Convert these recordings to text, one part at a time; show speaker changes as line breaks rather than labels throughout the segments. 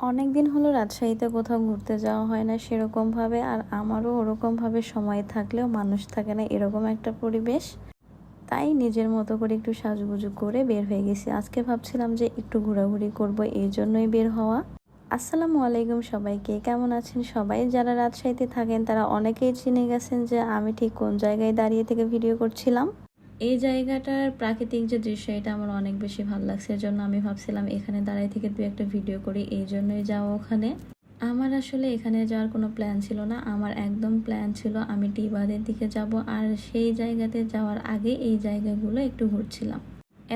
অনেক দিন হলো রাজশাহীতে কোথাও ঘুরতে যাওয়া হয় না সেরকমভাবে, আর আমারও ওরকমভাবে সময় থাকলেও মানুষ থাকে না এরকম একটা পরিবেশ। তাই নিজের মতো করে একটু সাজুগুজু করে বের হয়ে গেছি। আজকে ভাবছিলাম যে একটু ঘোরাঘুরি করব, এই জন্যই বের হওয়া। আসসালামু আলাইকুম সবাইকে, কেমন আছেন সবাই? যারা রাজশাহীতে থাকেন তারা অনেকেই চিনে গেছেন যে আমি ঠিক কোন জায়গায় দাঁড়িয়ে থেকে ভিডিও করছিলাম। এই জায়গাটার প্রাকৃতিক যে দৃশ্য, এটা আমার অনেক বেশি ভালো লাগছে, এজন্য আমি ভাবছিলাম এখানে দাঁড়াই থেকে দু একটা ভিডিও করি, এই জন্যই যাওয়া ওখানে। আমার আসলে এখানে যাওয়ার কোনো প্ল্যান ছিল না, আমার একদম প্ল্যান ছিল আমি টি বাঁধের দিকে যাব, আর সেই জায়গাতে যাওয়ার আগে এই জায়গাগুলো একটু ঘুরছিলাম।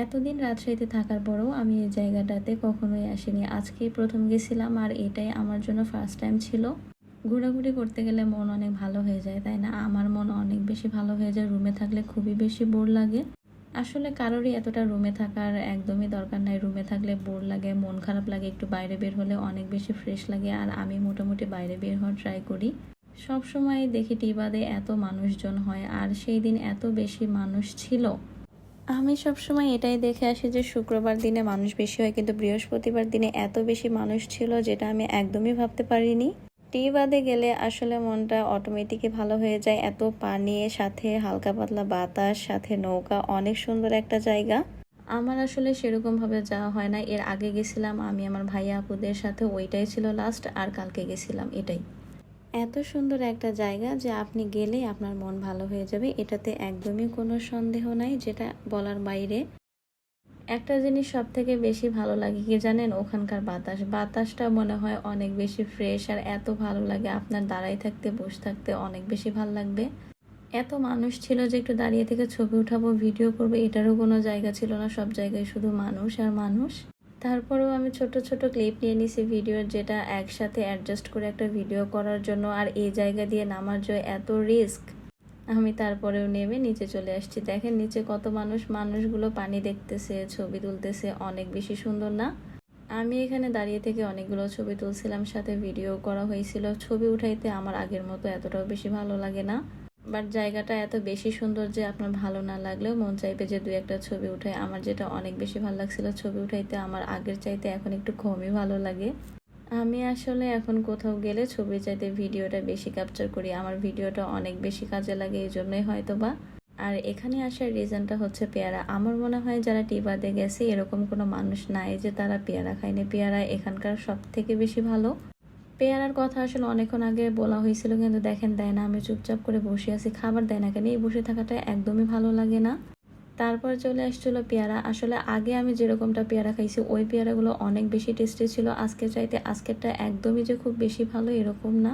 এতদিন রাজশাহীতে থাকার পরেও আমি এই জায়গাটাতে কখনোই আসিনি, আজকেই প্রথম গেছিলাম, আর এটাই আমার জন্য ফার্স্ট টাইম ছিল। ঘোরাঘুরি করতে গেলে মন অনেক ভালো হয়ে যায়, তাই না? আমার মন অনেক বেশি ভালো হয়ে যায়, রুমে থাকলে খুবই বেশি বোর লাগে। আসলে কারোরই এতটা রুমে থাকার একদমই দরকার নাই, রুমে থাকলে বোর লাগে, মন খারাপ লাগে, একটু বাইরে বের হলে অনেক বেশি ফ্রেশ লাগে, আর আমি মোটামুটি বাইরে বের হওয়ার ট্রাই করি। সব সময় দেখি টি বাদে এত মানুষজন হয়, আর সেই দিন এত বেশি মানুষ ছিল। আমি সবসময় এটাই দেখে আসি যে শুক্রবার দিনে মানুষ বেশি হয়, কিন্তু বৃহস্পতিবার দিনে এত বেশি মানুষ ছিল যেটা আমি একদমই ভাবতে পারিনি। টি বাদে গেলে আসলে মনটা অটোমেটিকই ভালো হয়ে যায়, এত পানি, সাথে হালকা পাতলা বাতাস, সাথে নৌকা, অনেক সুন্দর একটা জায়গা। আমার আসলে সেরকমভাবে যাওয়া হয় না, এর আগে গেছিলাম আমি আমার ভাইয়া আপুদের সাথে, ওইটাই ছিল লাস্ট, আর কালকে গেছিলাম। এটাই এত সুন্দর একটা জায়গা যে আপনি গেলেই আপনার মন ভালো হয়ে যাবে, এটাতে একদমই কোনো সন্দেহ নাই, যেটা বলার বাইরে। একটা জিনিস সব থেকে বেশি ভালো লাগে কি জানেন? ওখানকার বাতাসটা মনে হয় অনেক বেশি ফ্রেশ, আর এত ভালো লাগে আপনার দাঁড়াই থাকতে, বসে থাকতে অনেক বেশি ভালো লাগবে। এত মানুষ ছিল যে একটু দাঁড়িয়ে থেকে ছবি উঠাবো, ভিডিও করবো, এটারও কোনো জায়গা ছিল না, সব জায়গায় শুধু মানুষ আর মানুষ। তারপরেও আমি ছোট ছোট ক্লিপ নিয়ে নিছি ভিডিওর, যেটা একসাথে অ্যাডজাস্ট করে একটা ভিডিও করার জন্য। আর এই জায়গা দিয়ে নামার জন্য এত রিস্ক, আমি তারপরেও নেমে নিচে চলে আসছি। দেখেন নিচে কত মানুষ, মানুষগুলো পানি দেখতেছে, ছবি তুলতেছে, অনেক বেশি সুন্দর না? আমি এখানে দাঁড়িয়ে থেকে অনেকগুলো ছবি তুলছিলাম, সাথে ভিডিও করা হয়েছিল। ছবি উঠাইতে আমার আগের মতো এতটাও বেশি ভালো লাগে না, বাট জায়গাটা এত বেশি সুন্দর যে আপনার ভালো না লাগলেও মন চাইবে যে দুই একটা ছবি উঠাই। আমার যেটা অনেক বেশি ভালো লাগছিল ছবি উঠাইতে, আমার আগের চাইতে এখন একটু কমই ভালো লাগে। আমি আসলে এখন কোথাও গেলে ছবি চাইতে ভিডিওটা বেশি ক্যাপচার করি, আমার ভিডিওটা অনেক বেশি কাজে লাগে, এই জন্যই হয়তো বা। আর এখানে আসার রিজনটা হচ্ছে পেয়ারা। আমার মনে হয় যারা টিবাদে গেছে এরকম কোনো মানুষ নাই যে তারা পেয়ারা খায়নি। পেয়ারা এখানকার সব থেকে বেশি ভালো। পেয়ারার কথা আসলে অনেকক্ষণ আগে বলা হয়েছিল, কিন্তু দেখেন দেয় না, আমি চুপচাপ করে বসে আছি, খাবার দেয় না কেন? এই বসে থাকাটা একদমই ভালো লাগে না। তারপর চলে আসছিল পেয়ারা। আসলে আগে আমি যেরকমটা পেয়ারা খাইছি ওই পেয়ারাগুলো অনেক বেশি টেস্টি ছিল, আজকের চাইতে আজকেরটা একদমই যে খুব বেশি ভালো এরকম না।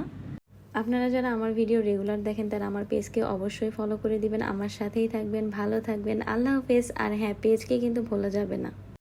আপনারা যারা আমার ভিডিও রেগুলার দেখেন তারা আমার পেজকে অবশ্যই ফলো করে দিবেন, আমার সাথেই থাকবেন, ভালো থাকবেন, আল্লাহ হাফেজ। আর হ্যাঁ, পেজকে কিন্তু ভোলা যাবে না।